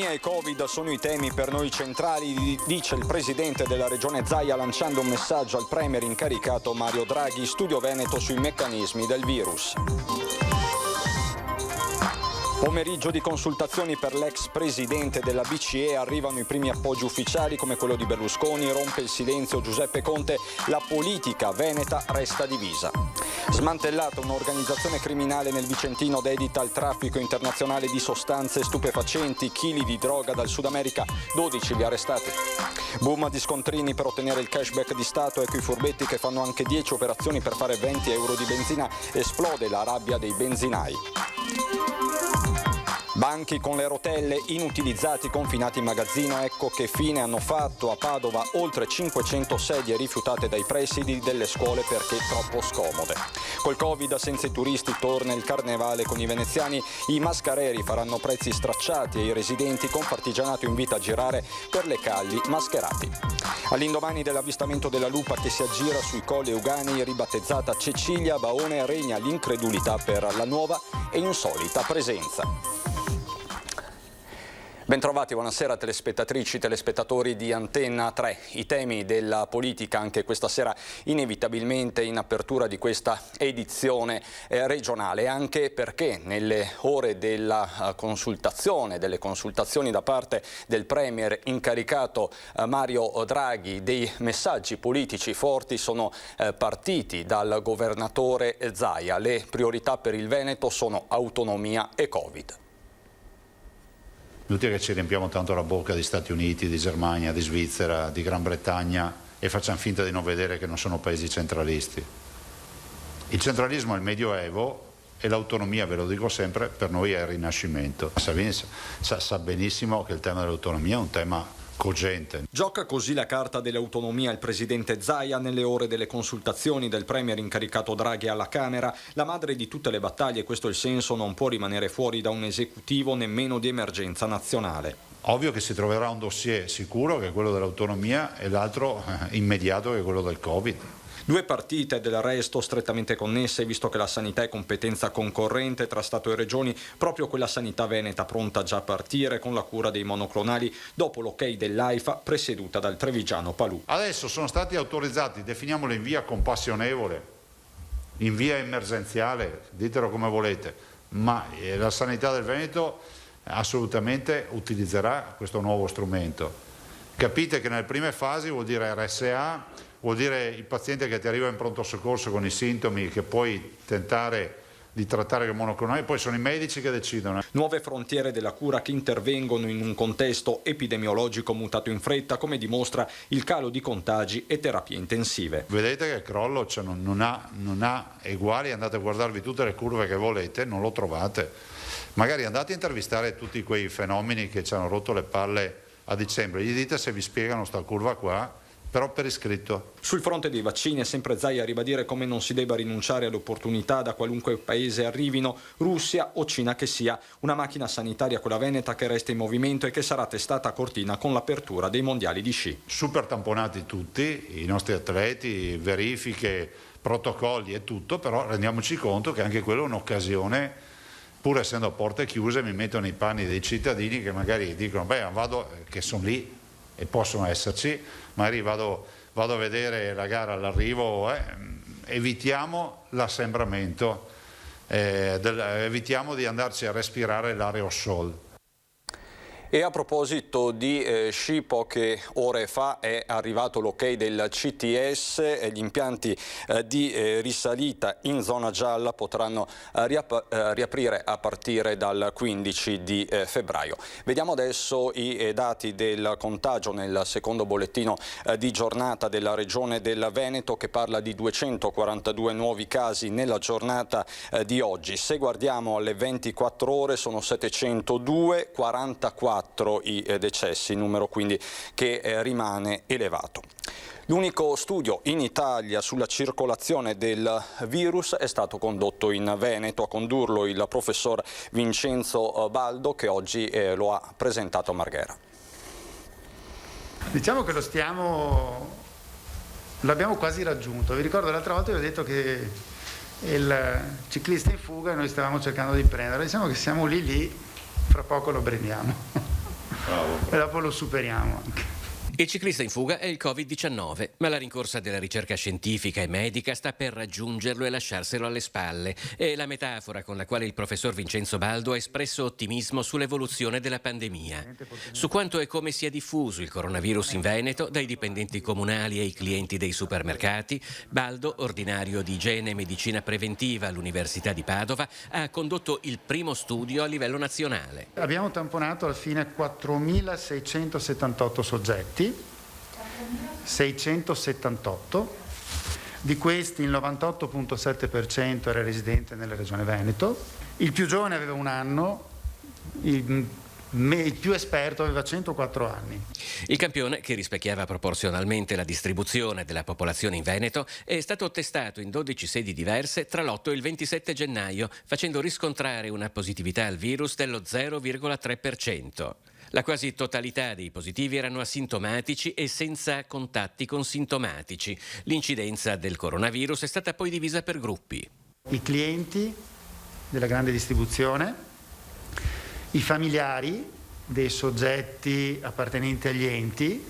Autonomia e Covid sono i temi per noi centrali, dice il presidente della regione Zaia lanciando un messaggio al premier incaricato Mario Draghi, studio Veneto sui meccanismi del virus. Pomeriggio di consultazioni per l'ex presidente della BCE, arrivano i primi appoggi ufficiali come quello di Berlusconi, rompe il silenzio Giuseppe Conte, la politica veneta resta divisa. Smantellata un'organizzazione criminale nel Vicentino dedita al traffico internazionale di sostanze stupefacenti, chili di droga dal Sud America, 12 gli arrestati. Boom di scontrini per ottenere il cashback di Stato, ecco i furbetti che fanno anche 10 operazioni per fare 20 euro di benzina, esplode la rabbia dei benzinai. Banchi con le rotelle inutilizzati confinati in magazzino, ecco che fine hanno fatto a Padova oltre 500 sedie rifiutate dai presidi delle scuole perché troppo scomode. Col Covid senza i turisti torna il carnevale con i veneziani, i mascareri faranno prezzi stracciati e i residenti con partigianato invita a girare per le calli mascherati. All'indomani dell'avvistamento della lupa che si aggira sui colli euganei, ribattezzata Cecilia Baone, regna l'incredulità per la nuova e insolita presenza. Bentrovati, buonasera telespettatrici, telespettatori di Antenna 3. I temi della politica anche questa sera inevitabilmente in apertura di questa edizione regionale, anche perché nelle ore della delle consultazioni da parte del Premier incaricato Mario Draghi, dei messaggi politici forti sono partiti dal governatore Zaia. Le priorità per il Veneto sono autonomia e Covid. Inutile che ci riempiamo tanto la bocca di Stati Uniti, di Germania, di Svizzera, di Gran Bretagna e facciamo finta di non vedere che non sono paesi centralisti. Il centralismo è il Medioevo e l'autonomia, ve lo dico sempre, per noi è il Rinascimento. Sa benissimo che il tema dell'autonomia è un tema cogente. Gioca così la carta dell'autonomia il presidente Zaia nelle ore delle consultazioni del premier incaricato Draghi alla Camera. La madre di tutte le battaglie, questo è il senso, non può rimanere fuori da un esecutivo nemmeno di emergenza nazionale. Ovvio che si troverà un dossier sicuro che è quello dell'autonomia e l'altro immediato che è quello del Covid. Due partite del resto strettamente connesse, visto che la sanità è competenza concorrente tra Stato e Regioni, proprio quella sanità veneta pronta già a partire con la cura dei monoclonali dopo l'ok dell'AIFA presieduta dal trevigiano Palù. Adesso sono stati autorizzati, definiamolo in via compassionevole, in via emergenziale, ditelo come volete, ma la sanità del Veneto assolutamente utilizzerà questo nuovo strumento. Capite che nelle prime fasi vuol dire RSA, vuol dire il paziente che ti arriva in pronto soccorso con i sintomi che puoi tentare di trattare con monoclonali, poi sono i medici che decidono. Nuove frontiere della cura che intervengono in un contesto epidemiologico mutato in fretta, come dimostra il calo di contagi e terapie intensive. Vedete che il crollo non ha eguali, andate a guardarvi tutte le curve che volete, non lo trovate. Magari andate a intervistare tutti quei fenomeni che ci hanno rotto le palle a dicembre, gli dite se vi spiegano sta curva qua, però per iscritto. Sul fronte dei vaccini è sempre Zaia a ribadire come non si debba rinunciare alle opportunità da qualunque paese arrivino, Russia o Cina che sia, una macchina sanitaria quella veneta che resta in movimento e che sarà testata a Cortina con l'apertura dei mondiali di sci. Super tamponati tutti, i nostri atleti, verifiche, protocolli e tutto, però rendiamoci conto che anche quello è un'occasione, pur essendo a porte chiuse, mi metto nei panni dei cittadini che magari dicono beh vado, che sono lì e possono esserci, magari vado a vedere la gara all'arrivo, evitiamo l'assembramento, evitiamo di andarci a respirare l'aerosol. E a proposito di sci, poche ore fa è arrivato l'ok del CTS e gli impianti di risalita in zona gialla potranno riaprire a partire dal 15 di febbraio. Vediamo adesso i dati del contagio nel secondo bollettino di giornata della Regione del Veneto, che parla di 242 nuovi casi nella giornata di oggi. Se guardiamo alle 24 ore sono 702, 44 i decessi, numero quindi che rimane elevato. L'unico studio in Italia sulla circolazione del virus è stato condotto in Veneto, a condurlo il professor Vincenzo Baldo, che oggi lo ha presentato a Marghera. Diciamo che l'abbiamo quasi raggiunto. Vi ricordo l'altra volta vi ho detto che il ciclista in fuga noi stavamo cercando di prendere, diciamo che siamo lì, fra poco lo prendiamo. e dopo lo superiamo anche. Il ciclista in fuga è il Covid-19, ma la rincorsa della ricerca scientifica e medica sta per raggiungerlo e lasciarselo alle spalle. È la metafora con la quale il professor Vincenzo Baldo ha espresso ottimismo sull'evoluzione della pandemia. Su quanto e come sia diffuso il coronavirus in Veneto, dai dipendenti comunali ai clienti dei supermercati, Baldo, ordinario di igiene e medicina preventiva all'Università di Padova, ha condotto il primo studio a livello nazionale. Abbiamo tamponato alla fine 4.678 soggetti. 678, di questi il 98,7% era residente nella regione Veneto, il più giovane aveva 1 anno, il più esperto aveva 104 anni. Il campione, che rispecchiava proporzionalmente la distribuzione della popolazione in Veneto, è stato testato in 12 sedi diverse tra l'8 e il 27 gennaio, facendo riscontrare una positività al virus dello 0,3%. La quasi totalità dei positivi erano asintomatici e senza contatti con sintomatici. L'incidenza del coronavirus è stata poi divisa per gruppi. I clienti della grande distribuzione, i familiari dei soggetti appartenenti agli enti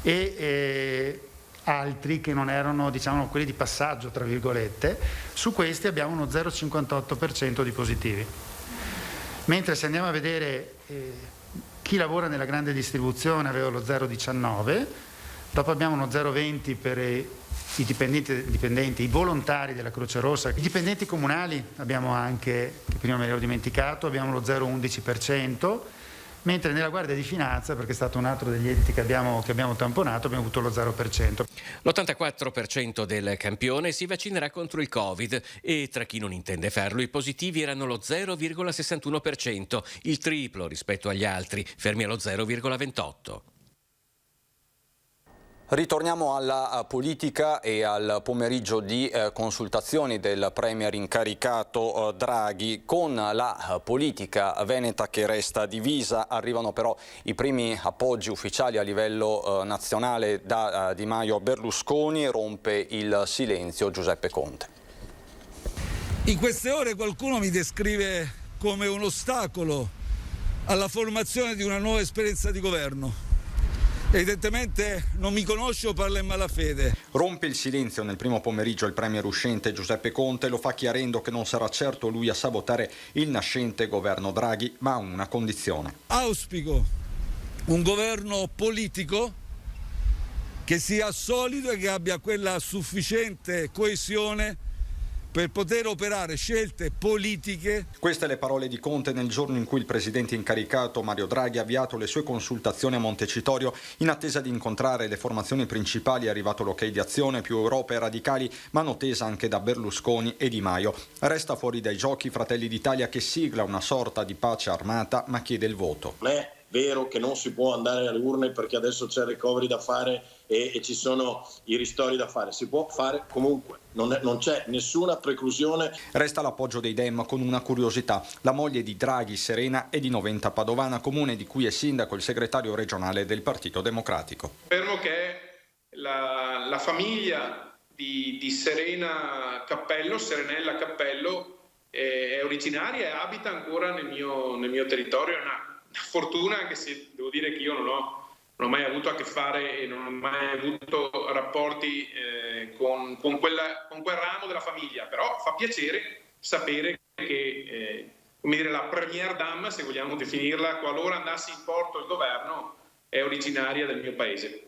e altri che non erano, diciamo, quelli di passaggio, tra virgolette. Su questi abbiamo uno 0,58% di positivi. Mentre se andiamo a vedere chi lavora nella grande distribuzione aveva lo 0,19, dopo abbiamo uno 0,20 per i dipendenti, i volontari della Croce Rossa, i dipendenti comunali abbiamo anche, che prima me l'ero dimenticato, abbiamo lo 0,11%, mentre nella Guardia di Finanza, perché è stato un altro degli enti che abbiamo tamponato, abbiamo avuto lo 0%. L'84% del campione si vaccinerà contro il Covid e tra chi non intende farlo i positivi erano lo 0,61%, il triplo rispetto agli altri, fermi allo 0,28%. Ritorniamo alla politica e al pomeriggio di consultazioni del premier incaricato Draghi. Con la politica veneta che resta divisa, arrivano però i primi appoggi ufficiali a livello nazionale da Di Maio a Berlusconi, rompe il silenzio Giuseppe Conte. In queste ore qualcuno mi descrive come un ostacolo alla formazione di una nuova esperienza di governo. Evidentemente non mi conosce o parla in malafede. Rompe il silenzio nel primo pomeriggio il premier uscente Giuseppe Conte, lo fa chiarendo che non sarà certo lui a sabotare il nascente governo Draghi, ma a una condizione. Auspico un governo politico che sia solido e che abbia quella sufficiente coesione per poter operare scelte politiche. Queste le parole di Conte nel giorno in cui il presidente incaricato Mario Draghi ha avviato le sue consultazioni a Montecitorio in attesa di incontrare le formazioni principali. È arrivato l'ok di Azione, Più Europa e Radicali, mano tesa anche da Berlusconi e Di Maio. Resta fuori dai giochi Fratelli d'Italia, che sigla una sorta di pace armata ma chiede il voto. Non è vero che non si può andare alle urne perché adesso c'è il recovery da fare e ci sono i ristori da fare, si può fare comunque, non c'è nessuna preclusione. Resta l'appoggio dei Dem con una curiosità: la moglie di Draghi, Serena, è di Noventa Padovana, comune di cui è sindaco il segretario regionale del Partito Democratico. Confermo che la famiglia di Serenella Cappello è originaria e abita ancora nel mio territorio. È una fortuna, anche se devo dire che io non ho mai avuto a che fare e non ho mai avuto rapporti con quel ramo della famiglia, però fa piacere sapere che la première dame, se vogliamo definirla, qualora andasse in porto il governo, è originaria del mio paese.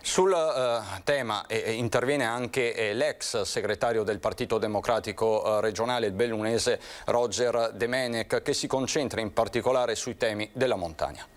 Sul tema interviene anche l'ex segretario del Partito Democratico regionale, il bellunese Roger Domenech, che si concentra in particolare sui temi della montagna.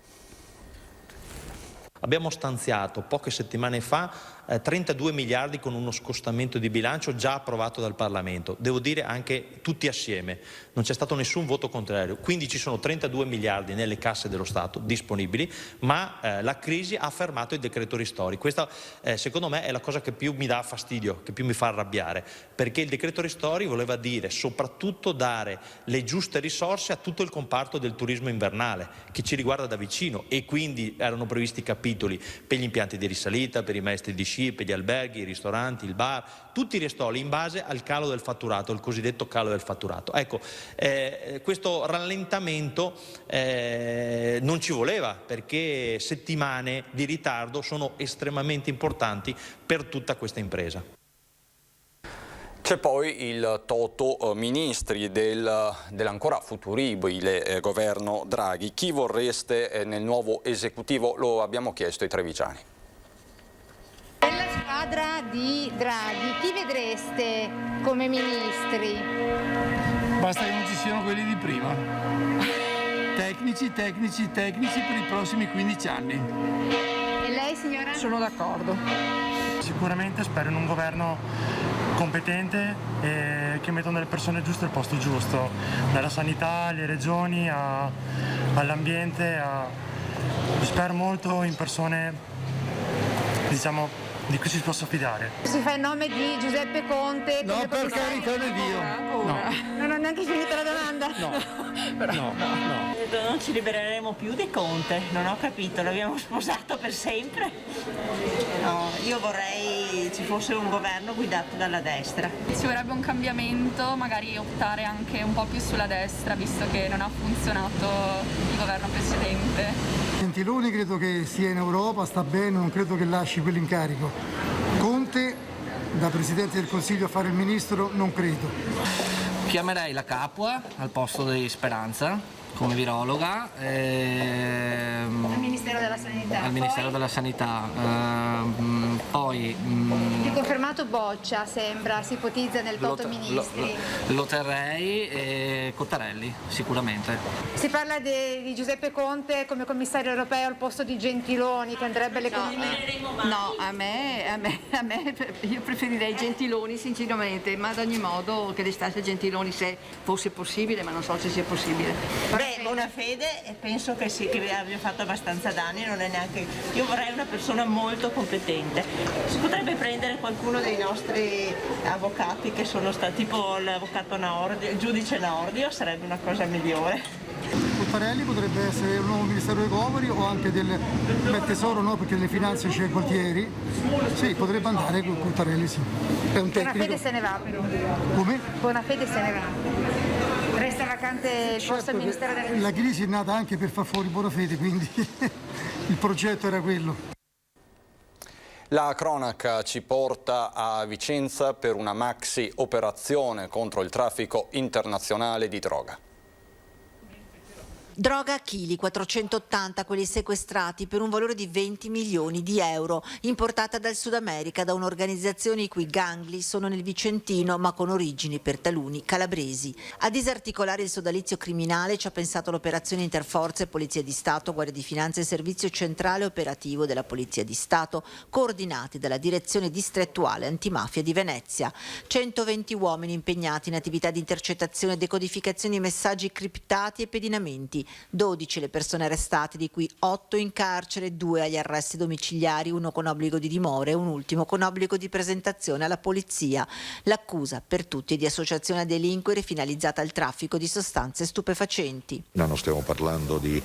Abbiamo stanziato poche settimane fa 32 miliardi con uno scostamento di bilancio già approvato dal Parlamento, devo dire anche tutti assieme, non c'è stato nessun voto contrario, quindi ci sono 32 miliardi nelle casse dello Stato disponibili, ma la crisi ha fermato i decreto ristori. Questa secondo me è la cosa che più mi dà fastidio, che più mi fa arrabbiare, perché il decreto ristori voleva dire soprattutto dare le giuste risorse a tutto il comparto del turismo invernale che ci riguarda da vicino, e quindi erano previsti capitoli capitoli per gli impianti di risalita, per i maestri di sci, per gli alberghi, i ristoranti, il bar, tutti i restoli in base al calo del fatturato, il cosiddetto calo del fatturato. Ecco, questo rallentamento non ci voleva, perché settimane di ritardo sono estremamente importanti per tutta questa impresa. C'è poi il toto ministri dell'ancora futuribile governo Draghi. Chi vorreste nel nuovo esecutivo? Lo abbiamo chiesto ai trevigiani. Nella squadra di Draghi, chi vedreste come ministri? Basta che non ci siano quelli di prima. Tecnici per i prossimi 15 anni. E lei, signora? Sono d'accordo. Sicuramente spero in un governo competente e che mettano le persone giuste al posto giusto, dalla sanità alle regioni all'ambiente. Spero molto in persone, diciamo, di cui si possa fidare. Si fa il nome di Giuseppe Conte. No, per carità di Dio. No. Non ho neanche finito la domanda. No. Non ci libereremo più di Conte, non ho capito, l'abbiamo sposato per sempre. No, io vorrei ci fosse un governo guidato dalla destra. Ci vorrebbe un cambiamento, magari optare anche un po' più sulla destra, visto che non ha funzionato il governo precedente. Gentiloni credo che sia in Europa, sta bene, non credo che lasci quell'incarico. Conte, da Presidente del Consiglio a fare il Ministro, non credo. Chiamerei la Capua al posto di Speranza come virologa. Al Ministero della Sanità. Al Ministero della Sanità. Poi Di confermato Boccia, sembra, si ipotizza nel toto ministri. Lo terrei e Cottarelli, sicuramente. Si parla di Giuseppe Conte come commissario europeo al posto di Gentiloni, che andrebbe all'economia. No, a me io preferirei Gentiloni sinceramente, ma ad ogni modo che l'estate Gentiloni, se fosse possibile, ma non so se sia possibile. Bonafede, penso che sì, che abbia fatto abbastanza danni, non è neanche. Io vorrei una persona molto competente. Si potrebbe prendere qualcuno dei nostri avvocati che sono stati, tipo l'avvocato Naordio, il giudice Naordio, sarebbe una cosa migliore. Cottarelli potrebbe essere un nuovo Ministero Recovery o anche del Tesoro, no, perché nelle finanze c'è Gualtieri. Sì, potrebbe andare con Cottarelli, sì. È un tecnico. Bonafede se ne va però. Come? Bonafede se ne va. Resta vacante il posto al Ministero della La crisi è nata anche per far fuori Bonafede, quindi il progetto era quello. La cronaca ci porta a Vicenza per una maxi operazione contro il traffico internazionale di droga. Droga a chili, 480 quelli sequestrati per un valore di 20 milioni di euro, importata dal Sud America da un'organizzazione i cui gangli sono nel Vicentino ma con origini per taluni calabresi. A disarticolare il sodalizio criminale ci ha pensato l'operazione Interforze, Polizia di Stato, Guardia di Finanza e Servizio Centrale Operativo della Polizia di Stato, coordinati dalla Direzione Distrettuale Antimafia di Venezia. 120 uomini impegnati in attività di intercettazione e decodificazione di messaggi criptati e pedinamenti. 12 le persone arrestate, di cui 8 in carcere, 2 agli arresti domiciliari, 1 con obbligo di dimora e un ultimo con obbligo di presentazione alla polizia. L'accusa per tutti è di associazione a delinquere finalizzata al traffico di sostanze stupefacenti. Non stiamo parlando di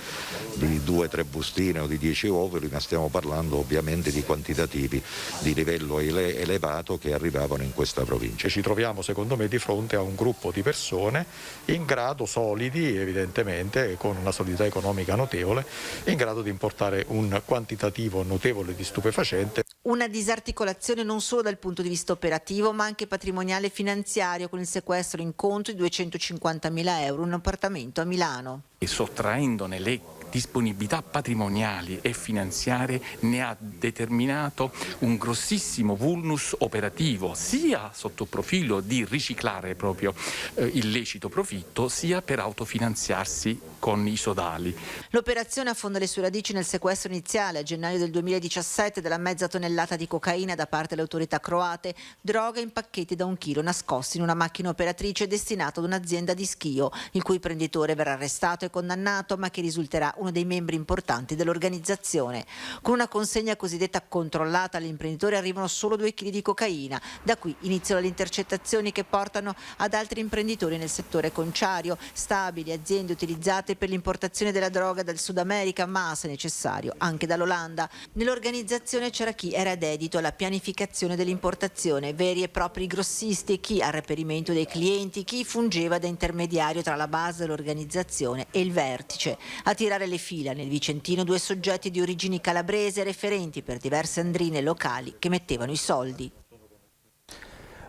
2-3 bustine o di 10 overi, ma stiamo parlando ovviamente di quantitativi di livello elevato che arrivavano in questa provincia. Ci troviamo secondo me di fronte a un gruppo di persone in grado, solidi evidentemente, con una solidità economica notevole, in grado di importare un quantitativo notevole di stupefacente. Una disarticolazione non solo dal punto di vista operativo ma anche patrimoniale e finanziario, con il sequestro in conto di 250.000 euro in un appartamento a Milano. E sottraendone le disponibilità patrimoniali e finanziarie ne ha determinato un grossissimo vulnus operativo, sia sotto profilo di riciclare proprio illecito profitto, sia per autofinanziarsi con i sodali. L'operazione affonda le sue radici nel sequestro iniziale a gennaio del 2017 della mezza tonnellata di cocaina da parte delle autorità croate, droga in pacchetti da 1 chilo nascosti in una macchina operatrice destinata ad un'azienda di schio, il cui imprenditore verrà arrestato e condannato, ma che risulterà uno dei membri importanti dell'organizzazione. Con una consegna cosiddetta controllata all'imprenditore arrivano solo 2 kg di cocaina. Da qui iniziano le intercettazioni che portano ad altri imprenditori nel settore conciario, stabili, aziende utilizzate per l'importazione della droga dal Sud America, ma se necessario anche dall'Olanda. Nell'organizzazione c'era chi era dedito alla pianificazione dell'importazione, veri e propri grossisti, chi al reperimento dei clienti, chi fungeva da intermediario tra la base dell'organizzazione e il vertice. A tirare le fila nel Vicentino 2 soggetti di origini calabrese, referenti per diverse andrine locali che mettevano i soldi.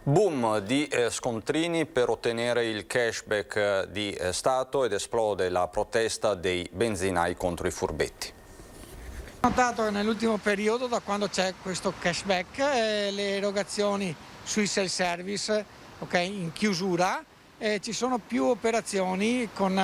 Boom di scontrini per ottenere il cashback di Stato ed esplode la protesta dei benzinai contro i furbetti. Ho notato che nell'ultimo periodo, da quando c'è questo cashback, le erogazioni sui self-service in chiusura, ci sono più operazioni con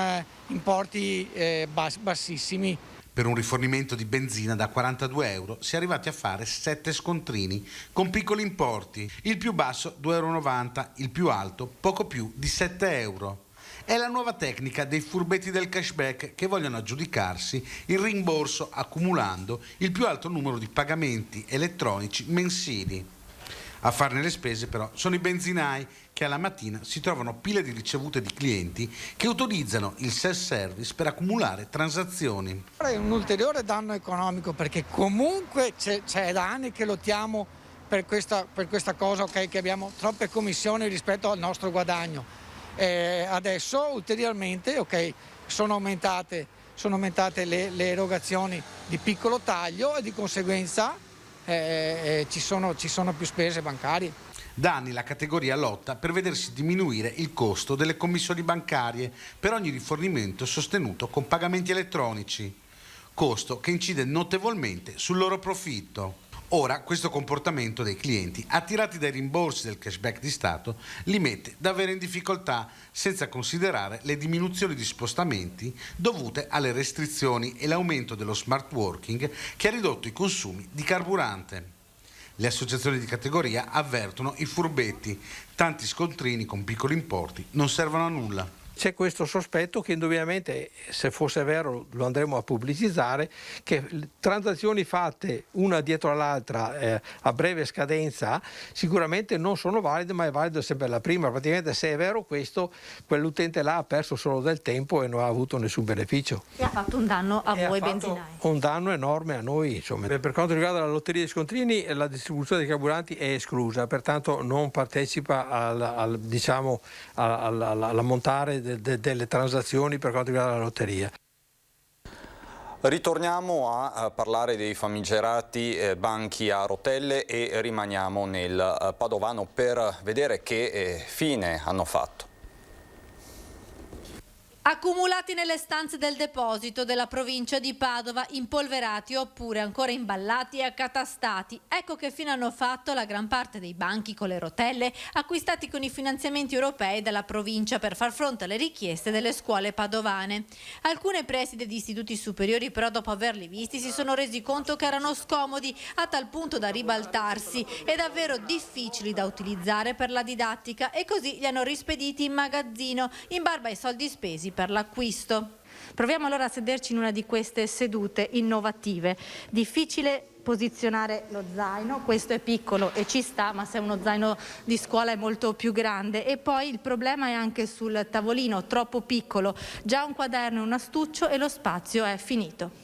importi bassissimi. Per un rifornimento di benzina da 42 euro si è arrivati a fare 7 scontrini con piccoli importi, il più basso 2,90 euro, il più alto poco più di 7 euro. È la nuova tecnica dei furbetti del cashback che vogliono aggiudicarsi il rimborso accumulando il più alto numero di pagamenti elettronici mensili. A farne le spese però sono i benzinai che alla mattina si trovano pile di ricevute di clienti che utilizzano il self-service per accumulare transazioni. È un ulteriore danno economico perché comunque c'è da anni che lottiamo per questa cosa, che abbiamo troppe commissioni rispetto al nostro guadagno. Adesso ulteriormente sono aumentate le erogazioni di piccolo taglio e di conseguenza ci sono più spese bancarie. Da anni la categoria lotta per vedersi diminuire il costo delle commissioni bancarie per ogni rifornimento sostenuto con pagamenti elettronici, costo che incide notevolmente sul loro profitto. Ora questo comportamento dei clienti, attirati dai rimborsi del cashback di Stato, li mette davvero in difficoltà, senza considerare le diminuzioni di spostamenti dovute alle restrizioni e l'aumento dello smart working che ha ridotto i consumi di carburante. Le associazioni di categoria avvertono i furbetti, tanti scontrini con piccoli importi non servono a nulla. C'è questo sospetto che indubbiamente, se fosse vero lo andremo a pubblicizzare, che transazioni fatte una dietro l'altra a breve scadenza sicuramente non sono valide, ma è valido sempre la prima. Praticamente, se è vero questo, quell'utente là ha perso solo del tempo e non ha avuto nessun beneficio. E ha fatto un danno a voi benzinai. Un danno enorme a noi, insomma. Per quanto riguarda la lotteria dei scontrini, la distribuzione dei carburanti è esclusa, pertanto non partecipa all'ammontare delle transazioni per quanto riguarda la lotteria. Ritorniamo a parlare dei famigerati banchi a rotelle e rimaniamo nel Padovano per vedere che fine hanno fatto. Accumulati nelle stanze del deposito della provincia di Padova, impolverati oppure ancora imballati e accatastati. Ecco che fine hanno fatto la gran parte dei banchi con le rotelle acquistati con i finanziamenti europei dalla provincia per far fronte alle richieste delle scuole padovane. Alcune presidi di istituti superiori però, dopo averli visti, si sono resi conto che erano scomodi a tal punto da ribaltarsi e davvero difficili da utilizzare per la didattica, e così li hanno rispediti in magazzino in barba ai soldi spesi per l'acquisto. Proviamo allora a sederci in una di queste sedute innovative. Difficile posizionare lo zaino, questo è piccolo e ci sta, ma se è uno zaino di scuola è molto più grande. E poi il problema è anche sul tavolino, troppo piccolo, già un quaderno e un astuccio e lo spazio è finito.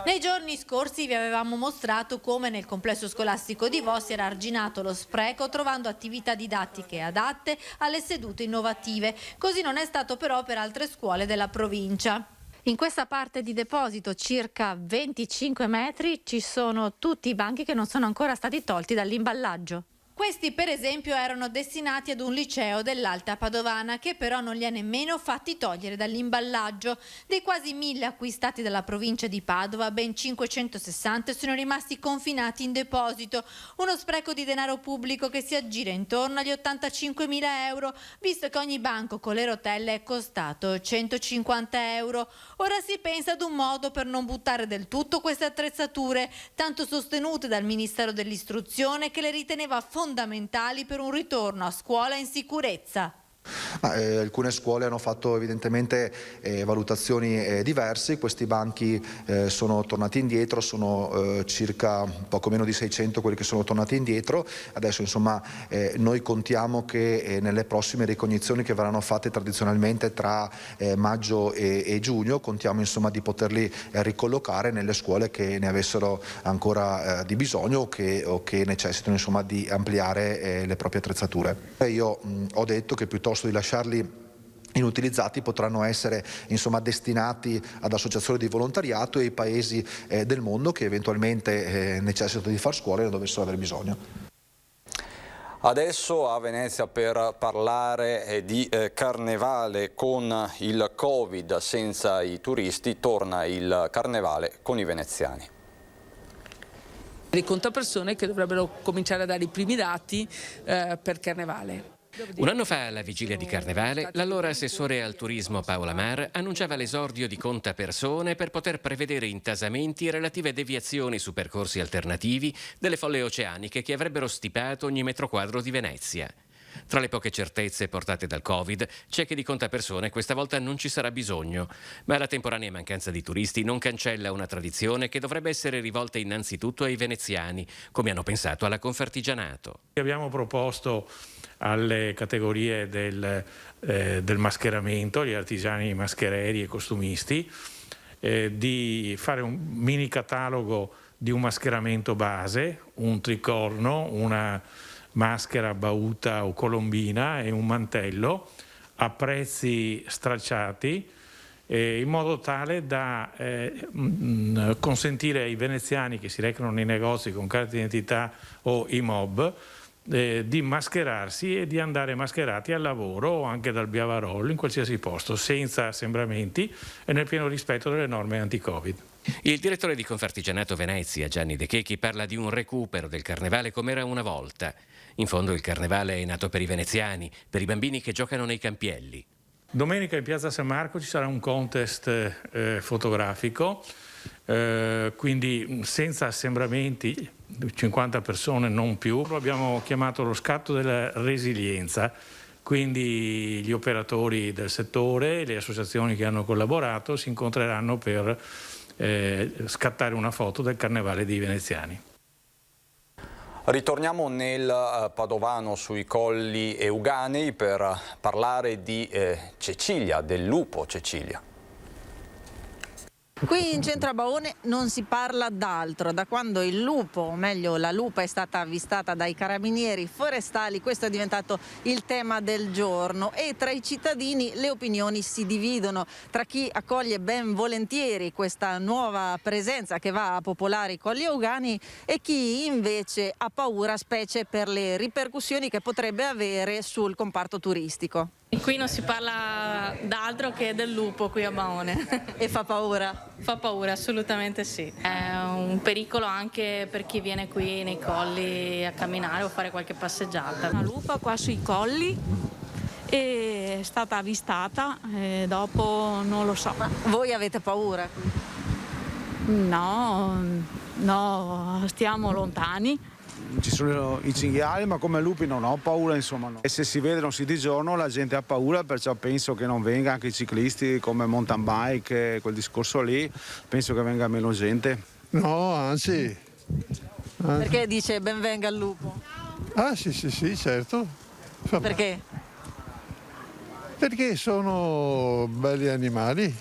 Nei giorni scorsi vi avevamo mostrato come nel complesso scolastico di Vo si era arginato lo spreco trovando attività didattiche adatte alle sedute innovative. Così non è stato però per altre scuole della provincia. In questa parte di deposito, circa 25 metri, ci sono tutti i banchi che non sono ancora stati tolti dall'imballaggio. Questi per esempio erano destinati ad un liceo dell'Alta Padovana, che però non li ha nemmeno fatti togliere dall'imballaggio. Dei quasi 1000 acquistati dalla provincia di Padova, ben 560 sono rimasti confinati in deposito. Uno spreco di denaro pubblico che si aggira intorno agli 85.000 euro, visto che ogni banco con le rotelle è costato 150 euro. Ora si pensa ad un modo per non buttare del tutto queste attrezzature, tanto sostenute dal Ministero dell'Istruzione, che le riteneva fondamentali per un ritorno a scuola in sicurezza. Alcune scuole hanno fatto evidentemente valutazioni diverse, questi banchi sono tornati indietro, sono circa poco meno di 600 quelli che sono tornati indietro. Adesso insomma noi contiamo che nelle prossime ricognizioni che verranno fatte tradizionalmente tra maggio e giugno, contiamo insomma di poterli ricollocare nelle scuole che ne avessero ancora di bisogno o che necessitano insomma di ampliare le proprie attrezzature. Io ho detto che piuttosto di lasciarli inutilizzati potranno essere insomma destinati ad associazioni di volontariato e ai paesi del mondo che eventualmente necessitano di far scuola e ne dovessero aver bisogno. Adesso a Venezia per parlare di carnevale con il Covid senza i turisti, torna il carnevale con i veneziani. Dei contapersone che dovrebbero cominciare a dare i primi dati per carnevale. Un anno fa, alla vigilia di Carnevale, l'allora assessore al turismo Paola Mar annunciava l'esordio di contapersone per poter prevedere intasamenti e relative deviazioni su percorsi alternativi delle folle oceaniche che avrebbero stipato ogni metro quadro di Venezia. Tra le poche certezze portate dal Covid c'è che di contapersone questa volta non ci sarà bisogno, ma la temporanea mancanza di turisti non cancella una tradizione che dovrebbe essere rivolta innanzitutto ai veneziani, come hanno pensato alla Confartigianato. Abbiamo proposto alle categorie del mascheramento, gli artigiani maschereri e costumisti, di fare un mini catalogo di un mascheramento base, un tricorno, una maschera, bauta o colombina e un mantello a prezzi stracciati, in modo tale da consentire ai veneziani che si recano nei negozi con carta d'identità o IMOB di mascherarsi e di andare mascherati al lavoro o anche dal Biavarollo, in qualsiasi posto, senza assembramenti e nel pieno rispetto delle norme anti-Covid. Il direttore di Confartigianato Venezia, Gianni De Chechi, parla di un recupero del carnevale come era una volta. In fondo il carnevale è nato per i veneziani, per i bambini che giocano nei campielli. Domenica in piazza San Marco ci sarà un contest fotografico, quindi senza assembramenti, 50 persone non più. Abbiamo chiamato lo scatto della resilienza, quindi gli operatori del settore, le associazioni che hanno collaborato si incontreranno per scattare una foto del carnevale dei veneziani. Ritorniamo nel Padovano sui Colli Euganei per parlare di Cecilia, del lupo Cecilia. Qui in centro a Baone non si parla d'altro. Da quando il lupo, o meglio la lupa, è stata avvistata dai carabinieri forestali, questo è diventato il tema del giorno e tra i cittadini le opinioni si dividono tra chi accoglie ben volentieri questa nuova presenza che va a popolare i Colli Euganei e chi invece ha paura, specie per le ripercussioni che potrebbe avere sul comparto turistico. Qui non si parla d'altro che del lupo qui a Baone. E fa paura? Fa paura, assolutamente sì. È un pericolo anche per chi viene qui nei colli a camminare o fare qualche passeggiata. Una lupa qua sui colli è stata avvistata e dopo non lo so. Ma voi avete paura? No, stiamo lontani. Ci sono i cinghiali, ma come lupi non ho paura, insomma. No. E se si vedono sì di giorno la gente ha paura, perciò penso che non venga anche i ciclisti come mountain bike, quel discorso lì, penso che venga meno gente. No, anzi. Perché dice ben venga il lupo? Ah sì, certo. Perché? Perché sono belli animali.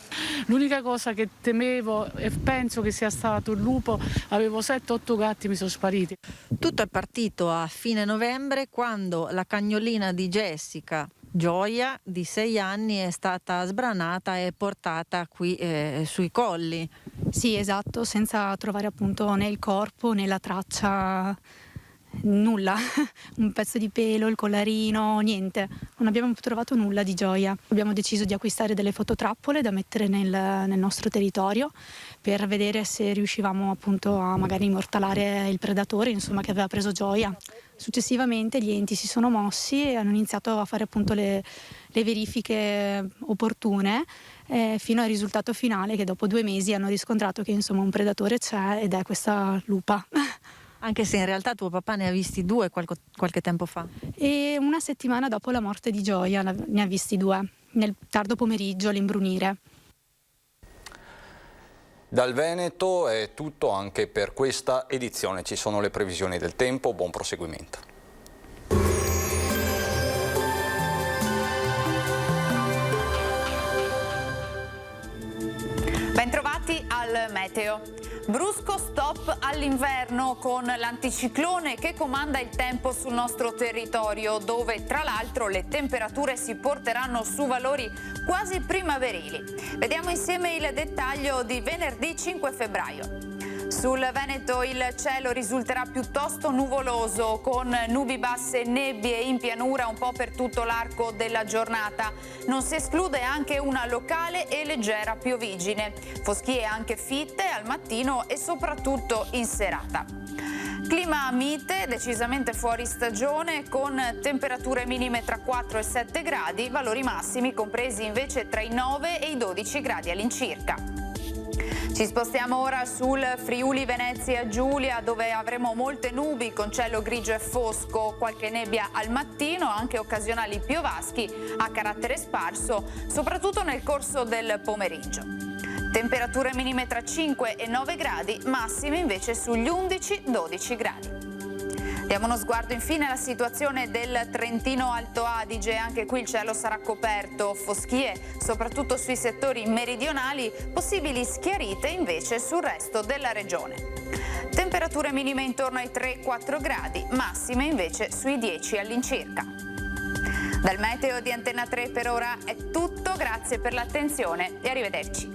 L'unica cosa che temevo e penso che sia stato il lupo, avevo 7-8 gatti, mi sono spariti. Tutto è partito a fine novembre quando la cagnolina di Jessica, Gioia, di 6 anni, è stata sbranata e portata qui sui colli. Sì, esatto, senza trovare appunto né il corpo né la traccia, nulla, un pezzo di pelo, il collarino, niente. Non abbiamo trovato nulla di Gioia. Abbiamo deciso di acquistare delle fototrappole da mettere nel nostro territorio per vedere se riuscivamo appunto a magari immortalare il predatore, insomma, che aveva preso Gioia. Successivamente gli enti si sono mossi e hanno iniziato a fare appunto le verifiche opportune fino al risultato finale che dopo 2 mesi hanno riscontrato che insomma un predatore c'è ed è questa lupa. Anche se in realtà tuo papà ne ha visti 2 qualche tempo fa. E una settimana dopo la morte di Gioia ne ha visti 2, nel tardo pomeriggio all'imbrunire. Dal Veneto è tutto anche per questa edizione. Ci sono le previsioni del tempo, buon proseguimento. Bentrovati al meteo. Brusco stop all'inverno con l'anticiclone che comanda il tempo sul nostro territorio, dove tra l'altro le temperature si porteranno su valori quasi primaverili. Vediamo insieme il dettaglio di venerdì 5 febbraio. Sul Veneto il cielo risulterà piuttosto nuvoloso, con nubi basse e nebbie in pianura un po' per tutto l'arco della giornata. Non si esclude anche una locale e leggera piovigine. Foschie anche fitte al mattino e soprattutto in serata. Clima mite, decisamente fuori stagione, con temperature minime tra 4 e 7 gradi, valori massimi compresi invece tra i 9 e i 12 gradi all'incirca. Ci spostiamo ora sul Friuli Venezia Giulia, dove avremo molte nubi con cielo grigio e fosco, qualche nebbia al mattino, anche occasionali piovaschi a carattere sparso, soprattutto nel corso del pomeriggio. Temperature minime tra 5 e 9 gradi, massime invece sugli 11-12 gradi. Diamo uno sguardo infine alla situazione del Trentino Alto Adige. Anche qui il cielo sarà coperto, foschie soprattutto sui settori meridionali, possibili schiarite invece sul resto della regione. Temperature minime intorno ai 3-4 gradi, massime invece sui 10 all'incirca. Dal meteo di Antenna 3 per ora è tutto, grazie per l'attenzione e arrivederci.